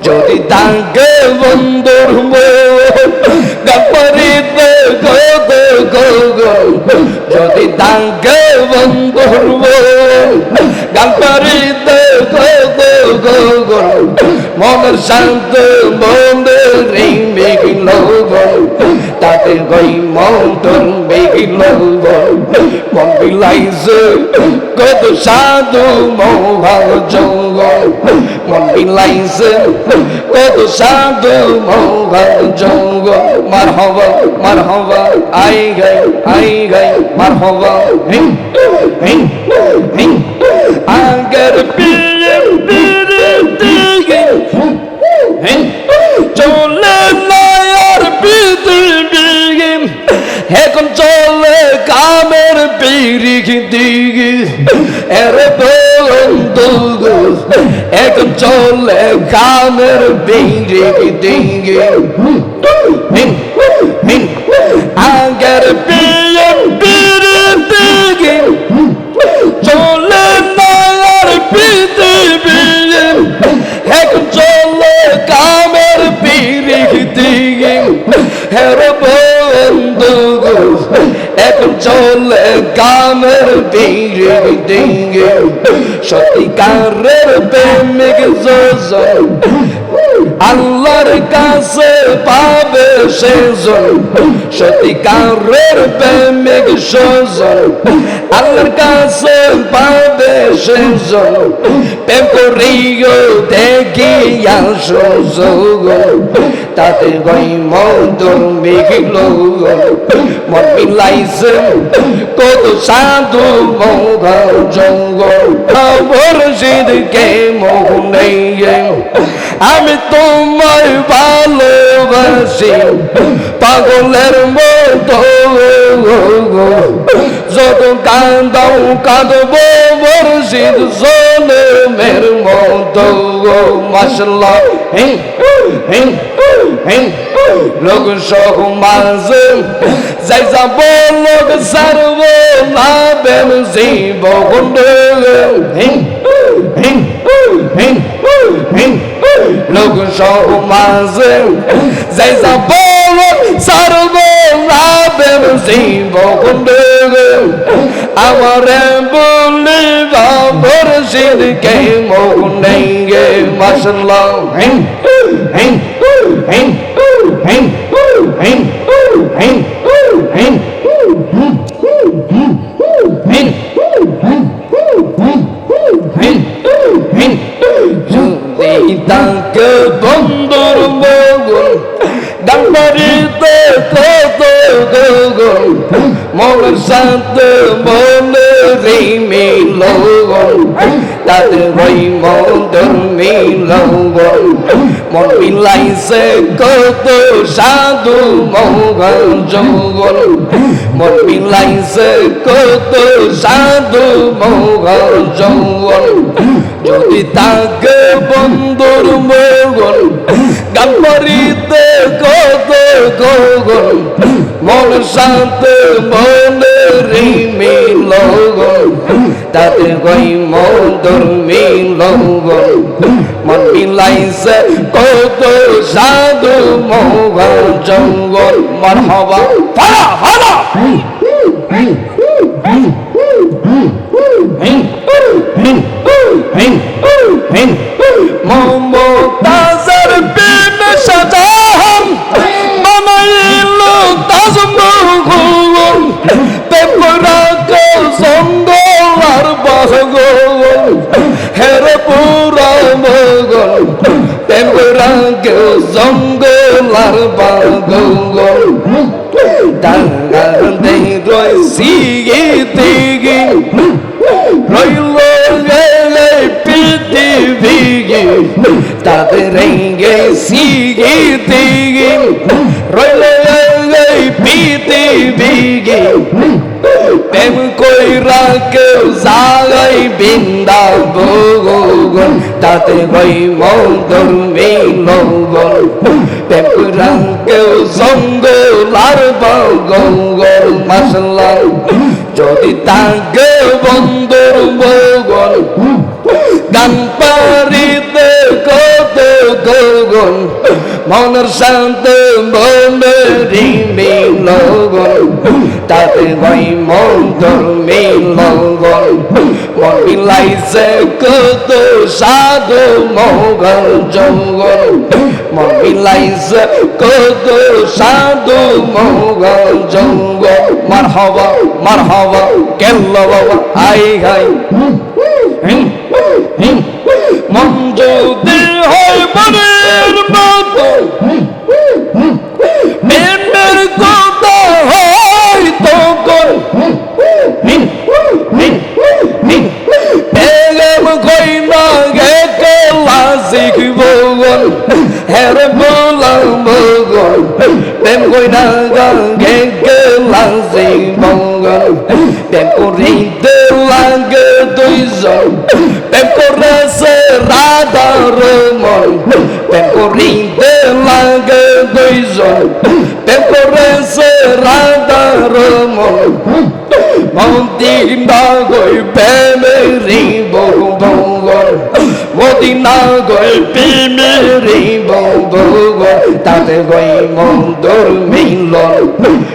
যদি তাকে বন্ধুর গাপারিতে যদি তাকে বন্ধুর গাপারিতে মনের শান্ত বন্ধে মেঘিল তাতে গই মন্ত্র মেঘিল মন বিলাইছে কত সাধু মহাগ জঙ্গল মন বিলাইছে কত সাধু মহাগ জঙ্গল মার হবা আই গাই মার হবা আগের পিয়ে চলে নয়ার পৃথিবী এখন চলে কামের পিড়ি দিকে এর বন্ধু এখন চলে কামের পিড়ি দিকে আগের পিয়ে দিকে চলে নয়ার পৃথিবী এখন চলে কামের পিড়ি দিকে হের বন্ধু এখন চলে কামের পিড়ি দিকে সত্যিকারের প্রেমিক যোজন আল্লাহর কাছে পাবে সেজন সত্যিকারের প্রেমিক সজন আল্লাহর কাছে পাবে সেজন প্রেম করিও দেখিয়া সুযোগ তাতে গই মন্তর মেঘিল মন মিলাইছে কত সাধু মৌঘ জঙ্গল মুর্শিদকে মোহ নেই আমি তোমায় ভালোবাসি পাগলের মতো যত কান্দাও কাঁদবো মুর্শিদ জনমের মতো মাশাআল্লাহ লোক সমাজে যাই যাব লোক সারব লাভের জীবন লোক সমাজে যাই যাব লোক সারব লাভের জীবন আমার বলিবা মুর্শিদকে মোহ নেই গে মাশাআল্লাহ যদি তাকে বন্ধুর মগুন ডাক্তারিতে কত গগন মনের সাথে মনে মিল তাদের ওই মন্ত্র মিল মন মিলাইছে কত সাধু মৌঘ জঙ্গল মন মিলাইছে কত সাধু মৌঘ জঙ্গল যদি তাকে বন্ধুর মগন গাম্বারিতে কত গগন মন সাথে মনে মিল তাতে গই মন্ত্র মিল মন মিলাইছে কত সাধু মৌঘ জঙ্গল মারহাবা ফালা ফালা মমতাজের প্রেম সাজাম বানাইল তাজমহল পেপরাকে জঙ্গল আর বাগল হের পুরা মগল পেপরাকে জঙ্গল আর বাগল ডাঙ্গার দেই রই সিগে তেগে রইল গেলে পৃথিবীকে তাদের রেঙ্গে সিগে তেগে রইল গেলে পৃথিবীকে প্রেম কইরা কেউ জাগাই বৃন্দাবন তাতে গই মন্তর মিল প্রেম কইরা কেউ জঙ্গল আর বগল মাশাআল্লাহ যদি তাকে বন্ধুর বগল গান পারিতে কত গগন মনের শান্ত মনেরই মিলন তাতে ভাই মন্তর মিলন মন মিলাইছে কত সাধু মোগল জঙ্গল মন মিলাইছে কত সাধু মোগল জঙ্গল মারহাবা কেল্লা বাবা আই হাই মন যদি হয় মনের মতো মেমের কথা হয় তখন বেগম কই না গে কেলা শিখব হের বলাম বগল প্রেম কই না গে কেলা শিখব প্রেম করিতে লাগে দুইজন প্রেম করেছে রাধার মন প্রেম করিতে লাগে দুইজন প্রেম করেছে রাধার মন মদিনা গই প্রেমেরি বঙ্গল মদিনা গই প্রেমেরি বঙ্গল তাতে গই মন্দর মিলন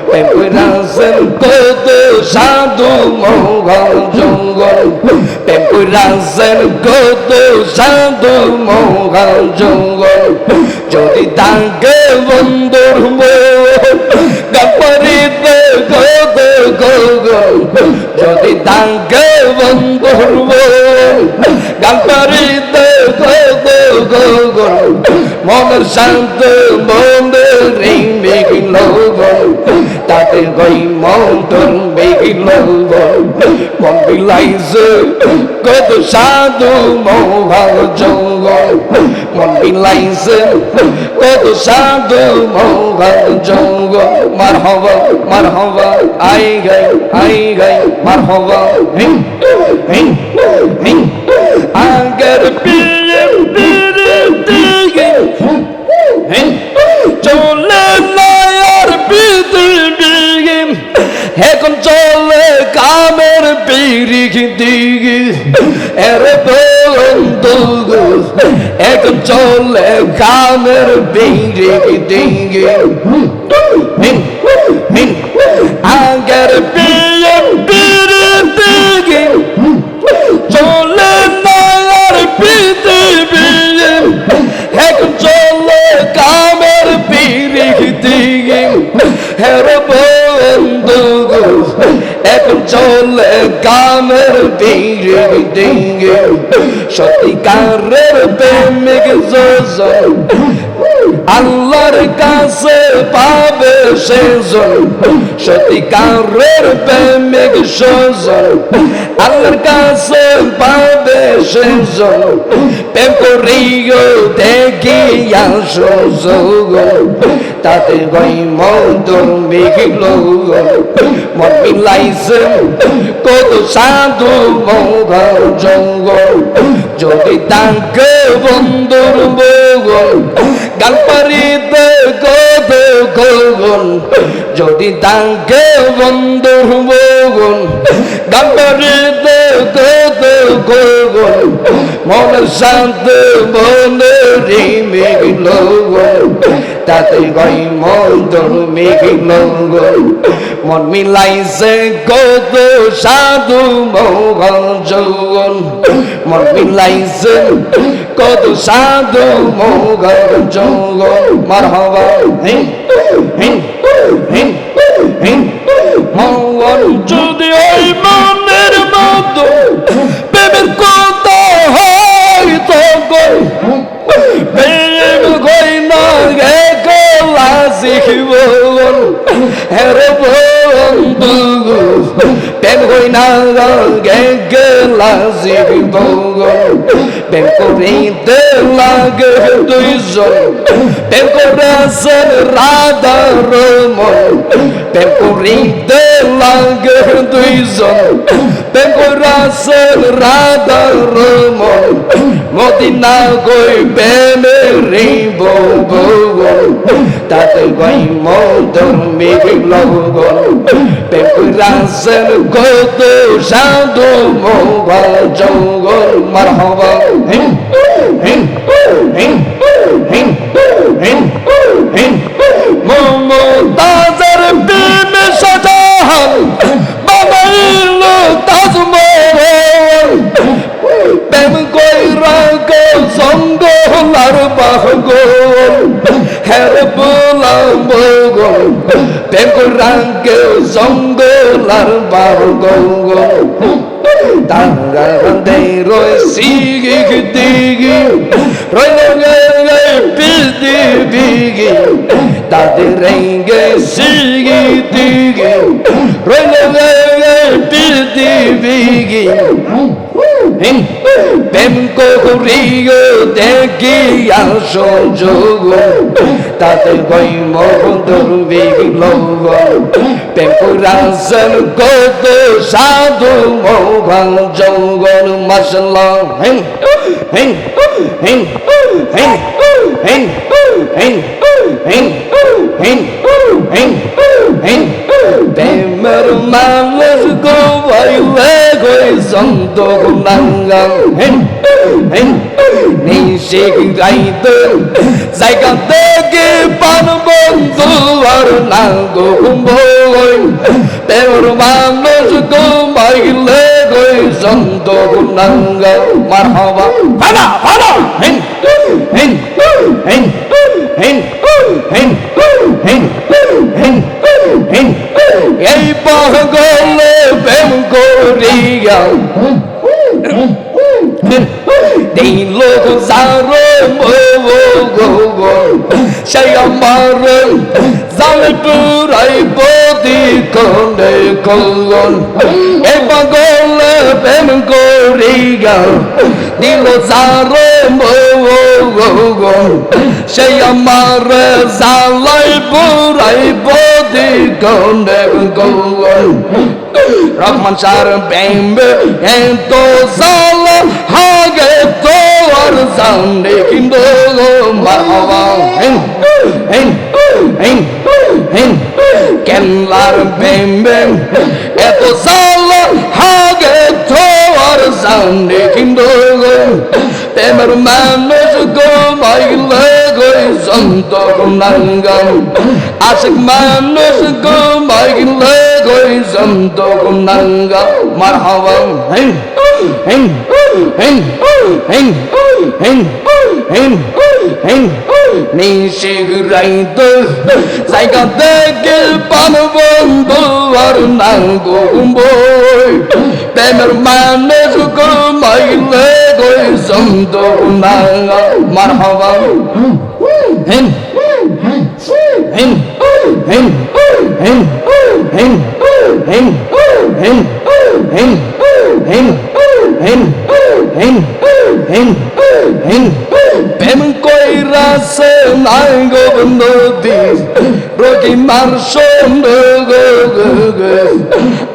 প্রেম কইরাছেন কত সাধু মোগল জঙ্গল প্রেম কইরাছেন কত সাধু মোগল জঙ্গল যদি তাকে বন্ধুর গাপরিতে কত গগল যদি তাকে বন্ধুর গাপরিতে কত গগল মনের শান্ত মনের মিল তাতে গই মন্তর মিল মন বিলাইছে কত সাধু মোগল জঙ্গল মন বিলাইছে কত সাধু মোগল জঙ্গল মারহাবা আই গাই মারহাবা আগের পিয়ে দিকে চলে নয়ার পৃথিবী এখন চলে কামের পিড়ি দিকে এর বন্ধু এখন চলে কামের পিড়ি দিকে আগের পিয়ে দিকে চলে নয়ার পৃথিবী এখন চলে কামের পিড়ি দিকে হের বন্ধু এখন চলে কামের পিড়ি দিকে সত্যিকারের প্রেমিক যোজন আল্লাহর কাছে পাবে সেজন সত্যিকারের প্রেমিক সজন আল্লাহর কাছে পাবে সেজন প্রেম করিও দেখিয়া সজন তাতে গই মন্তর মিল মন মিলাইছে কত সাধু মোগল জঙ্গল যদি তাকে বন্ধুর বগল গালপারিতে কত গগন যদি তাকে বন্ধুর বগল গালপারিতে কত গগন মনের শান্ত মনের মিল তাতে গই মন্তর মিল মন মিলাইছে কত সাধু মোগল জঙ্গল মন মিলাইছে কত সাধু মোগল জঙ্গল মারহাবা মন যদি ওই মনের মতো প্রেমের কথা হয় তখন প্রেম কই না গে কলা শিখব হের বন্ধু প্রেম কই না গে কলা শিখব প্রেম করিতে লাগে দুইজন প্রেম করেছেন রাধার মন প্রেম করিতে লাগে দুইজন প্রেম করেছেন রাধার মন মদিনা গই প্রেমেরি বঙ্গল তাতে গই মন্তর মিল প্রেম করেছেন কত সাধু মোগল জঙ্গল মারহাবা মমতাজের প্রেমে শাহজাহান বানাইল তাজমহল প্রেম কইরা গো জঙ্গলার পাগল হের বলাম গো প্রেম কইরা গো জঙ্গলার পাগল Tangande roi sigi digi roi lenge pidi bigi dade renge sigi digi roi lenge pidi bigi in bem ko rio degi asho jogo dade goi mogondur bigi logo bem ko razan ko do sadu mogan jogon mashallah hin hin hin hin hin hin hin hin hin hin bemer malas go vai go santo gunangan hin hin ni sig gaito zaiga dege pan bondu ar nango boy bemer malas go vai go santo gunangan marhaba fada fada hin hin hin hin hin hin hin hin ei pagole bem goriya dei logo zaro mo shay amar zale purai bodi konde kolon ei pagole bem goriya dilo zaro mo shay amar zale purai bodi konde kolon Rahman Shar Bembe ento zala hage to arzande kindo marhaba hin hin hin hin kenlar bembe eto zala hage to arzande kindo temer manush go maile go santo gunangam ashik manush go maile Goi santo gunanga marhaba hin hin hin hin hin hin hin ni sigraito zaiga dege panu bondu ar nango boy bemer manes go maile goi santo gunanga marhaba hin hin hin hin hin hin hin hin hin hin hin hin hin bem koira se nango nodi rogi marshon go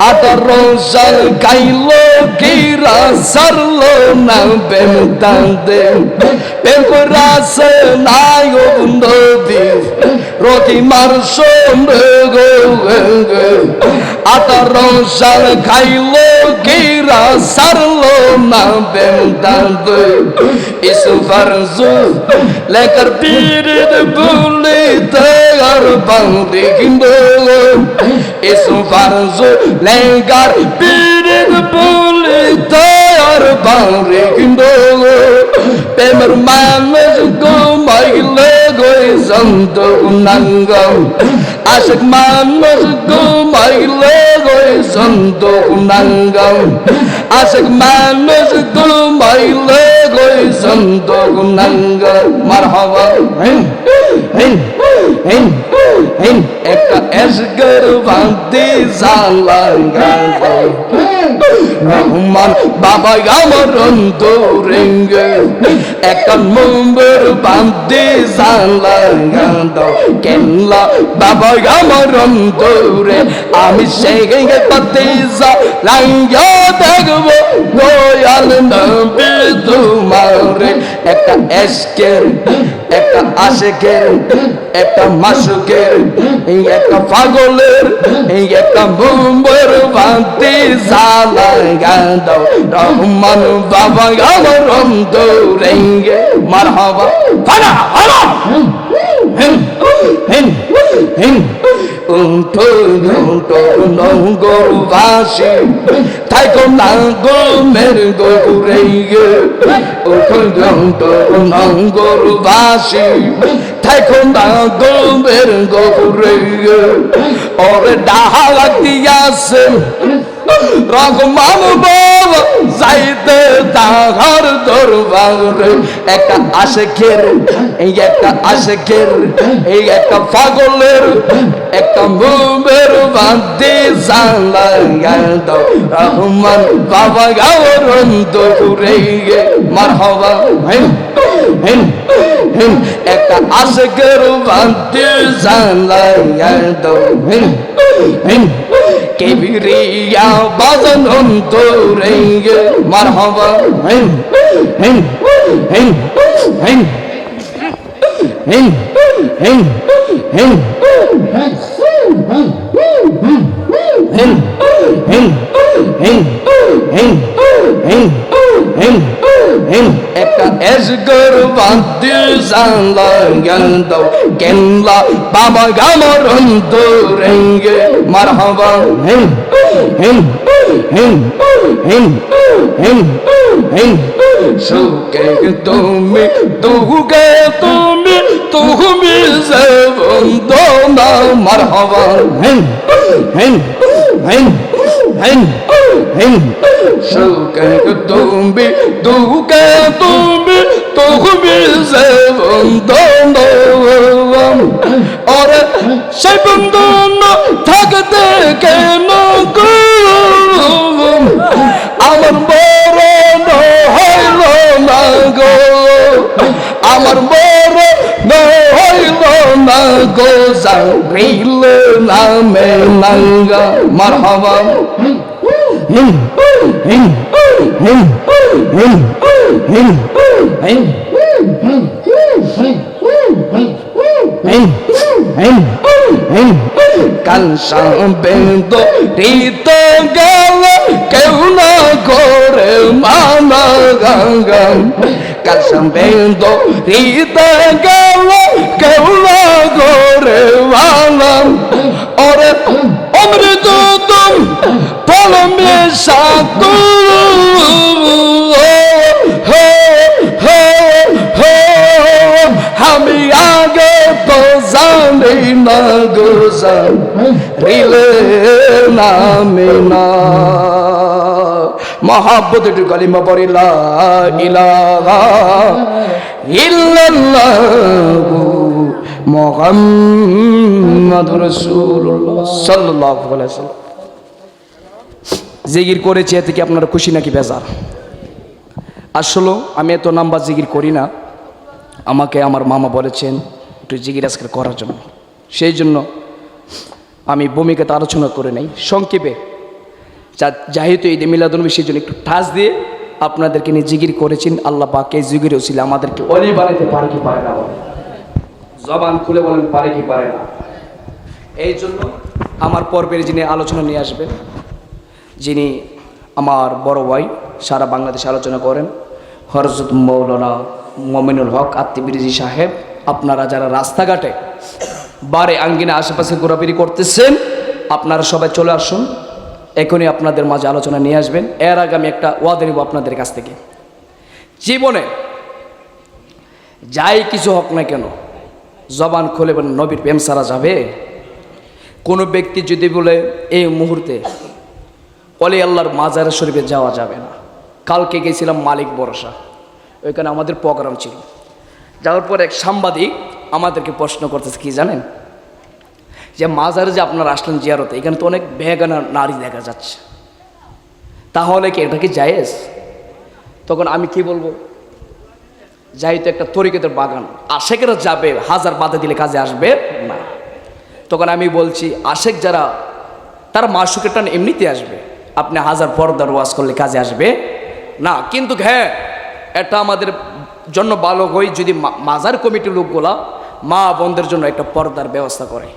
atarosan kailo kira sarlo na bem tande bem koira se nango nodi rogi marshon go atarosan kailo kira sarlo na bem tande isu farzu lekar pirid bulite ar bandi kindo isu farzu lekar pirid bulite ar bandi kindo pemer manas go maile go santo nangam ashik manas go maile go santo nangam ashik manas go maile go santo nangam marhaba hin hin hin hin ekta esgar bandi zalanga Rahman baba amar antorenge ekta mumber bandi zalanga kenla baba amar antore ami shege patiza langa dagbo royal nabi tumare ekta esker একটা আশেকের একটা মাসুকের এই একটা পাগলের এই একটা মুম্বর বান্তি জালা গাঁদাও রহমান বাবা আমার অন্তরেঙ্গে মারহাবা ফানা ফানা উঠো উঠো নগরবাসী থাইকো না গো মের গৌরে উঠো উঠো নগরবাসী থাইকো না গো মের গৌরে ওরে ডাহালা দিয়াছে রহমান বাবা যাইতে তাহার দরবারে একটা আশেকের এই একটা আশেকের এই একটা পাগলের একটা মুমের বান্তি জানলা গাঁদাও রহমান বাবা গাওয়ার অন্তরে মারহাবা একটা আশেকের বান্তি জানলা গাঁদাও কেবিরিয়া বাজন অন্তরে মারহাবা একটা এসগর বান্তি জানলা গাঁদাও কেনলা বাবা গামার অন্তরেঙ্গে মারহাবা সুকে তুমি দুকে তুমি তুমি যে বন্দনা মারহাবা সুকে তুমি দুকে তুমি তুমি যে বন্দনা ওরে সেই বন্দনা থাকতে কেন গো আমার মরণ হইল না গো আমার মরণ হইল না গো জানিল নামে নাঙ্গা মারহাবা কানসা বেদ রীত গেল কেউ না করে মানা গঙ্গম কানসা বেদ রীত গেল কেউ না করে মানাম ওরে অমৃত তুম ফল মেশা আমি আগে তো জানি না গোজান রিলে নামে না মহাব্বত একটু কালিমা পড়ি লা ইলাহা ইল্লাল্লাহু মুহাম্মাদুর রাসূলুল্লাহ সাল্লাল্লাহু আলাইহি ওয়াসাল্লাম। জিকির করেছি এতে কি আপনারা খুশি নাকি বেজার? আসলে আমি এত নাম্বার জিকির করি না, আমাকে আমার মামা বলেছেন একটু জিকির আজকে করার জন্য, সেই জন্য আমি ভূমিকাতে আলোচনা করে নেই সংক্ষেপে। যেহেতু এই মিলাদুন্নবী সেই জন্য একটু ঠাস দিয়ে আপনাদেরকে নিয়ে জিকির করেছেন। আল্লাহ পাক এই জিকির ছিল আমাদেরকে অলি বানাইতে পারে কি পারে না, জবান খুলে বলেন পারে কি পারে না। এই জন্য আমার পর্বের যিনি আলোচনা নিয়ে আসবেন, যিনি আমার বড় ভাই, সারা বাংলাদেশে আলোচনা করেন, হযরত মৌলানা মমিনুল হক আত্মিবিরিজি সাহেব। আপনারা যারা রাস্তাঘাটে বারে আঙ্গিনা আশেপাশে ঘোরাফেরি করতেছেন, আপনারা সবাই চলে আসুন, এখনই আপনাদের মাঝে আলোচনা নিয়ে আসবেন। এর আগে আমি একটা ওয়াদা নিব আপনাদের কাছ থেকে, জীবনে যাই কিছু হোক না কেন জবান খুলে বলেন নবীর প্রেম সারা যাবে। কোনো ব্যক্তি যদি বলে এই মুহূর্তে অলি আল্লাহর মাজার শরীফে যাওয়া যাবে না। কালকে গেছিলাম মালিক ভরসা, ওইখানে আমাদের প্রোগ্রাম ছিল। যাওয়ার পর এক সাংবাদিক আমাদেরকে প্রশ্ন করতেছে কি জানেন, যে মাজারে যে আপনারা আসলেন জিয়ারতে, এখানে তো অনেক বেগানা নারী দেখা যাচ্ছে, তাহলে কি এটা কি জায়েজ? তখন আমি কি বলবো, যাই তো একটা তরিকতের বাগান, আশেকেরা যাবে, হাজার বাধা দিলে কাজে আসবে না। তখন আমি বলছি আশেক যারা তারা মাসুকের টান এমনিতে আসবে, আপনি হাজার পর্দার ওয়াজ করলে কাজে আসবে না। কিন্তু হ্যাঁ, এটা আমাদের জন্য ভালো হয় যদি মাজার কমিটির লোকগুলা মা বোনদের জন্য একটা পর্দার ব্যবস্থা করে,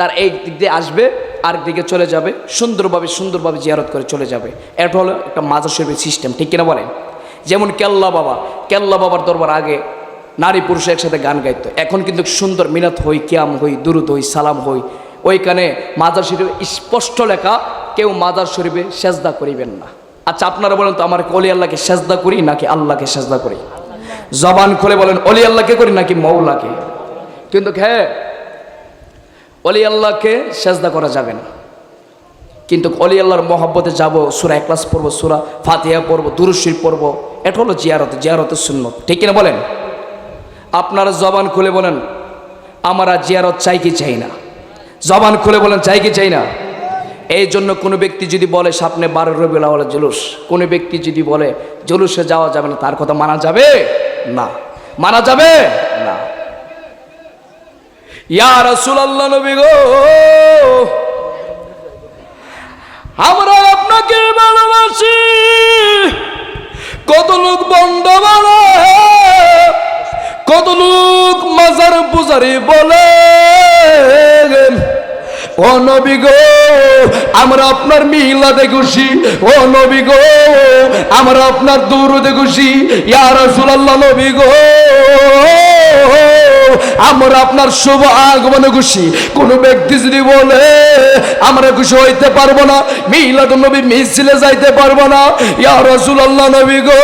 তার এই দিক দিয়ে আসবে, আরেক দিকে চলে যাবে, সুন্দরভাবে জিয়ারত করে চলে যাবে। এটা হলো একটা মাজার শরীফের সিস্টেম, ঠিক কিনা বলেন? যেমন কেল্লা বাবার দরবার আগে নারী পুরুষ একসাথে গান গাইতো, এখন কিন্তু সুন্দর মিনাত হই, কিয়াম হই, দুরুদ হই, সালাম হই। ওইখানে মাজার শরীফে স্পষ্ট লেখা, কেউ মাজার শরীফে সেজদা করিবেন না। আচ্ছা আপনারা বলেন তো, আমার অলি আল্লাহকে সেজদা করি নাকি আল্লাহকে সেজদা করি? জবান খুলে বলেন, অলি আল্লাহকে করি নাকি মৌলাকে? কিন্তু হ্যাঁ, অলি আল্লাহকে সেজদা করা যাবে না, কিন্তু অলি আল্লাহর মহব্বতে যাব, সূরা ইখলাস পড়ব, সূরা ফাতিহা পড়ব, দুরূদ শরীফ পড়ব। এটা হলো জিয়ারতের সুন্নত, ঠিক কিনা বলেন? আপনারা জবান খুলে বলেন, আমরা জিয়ারত চাই কি চাই না? জবান খুলে বলেন, চাই কি চাই না? এই জন্য কোনো ব্যক্তি যদি বলে সামনে 12 রবিউল আউয়াল জুলুস, কোনো ব্যক্তি যদি বলে জুলুসে যাওয়া যাবে না, তার কথা মানা যাবে না, মানা যাবে না। ইয়া রাসূলুল্লাহ, নবী গো, আমরা আপনাকে ভালোবাসি। কত লোক বন্ধ বলে, কত লোক মাজার পূজারি বলে, ও নবী গো আমরা আপনার মিলাদে খুশি, ও নবী গো আমরা আপনার দুরুদে খুশি। ইয়া রাসূলুল্লাহ, নবী গো আমরা আপনার শুভ আগমনে খুশি। কোন ব্যক্তি যদি বলে আমরা খুশি হইতে পারবো না, মিলাদুন নবী মিছিলে যাইতে পারবো না, ইয়া রাসূলুল্লাহ, নবী গো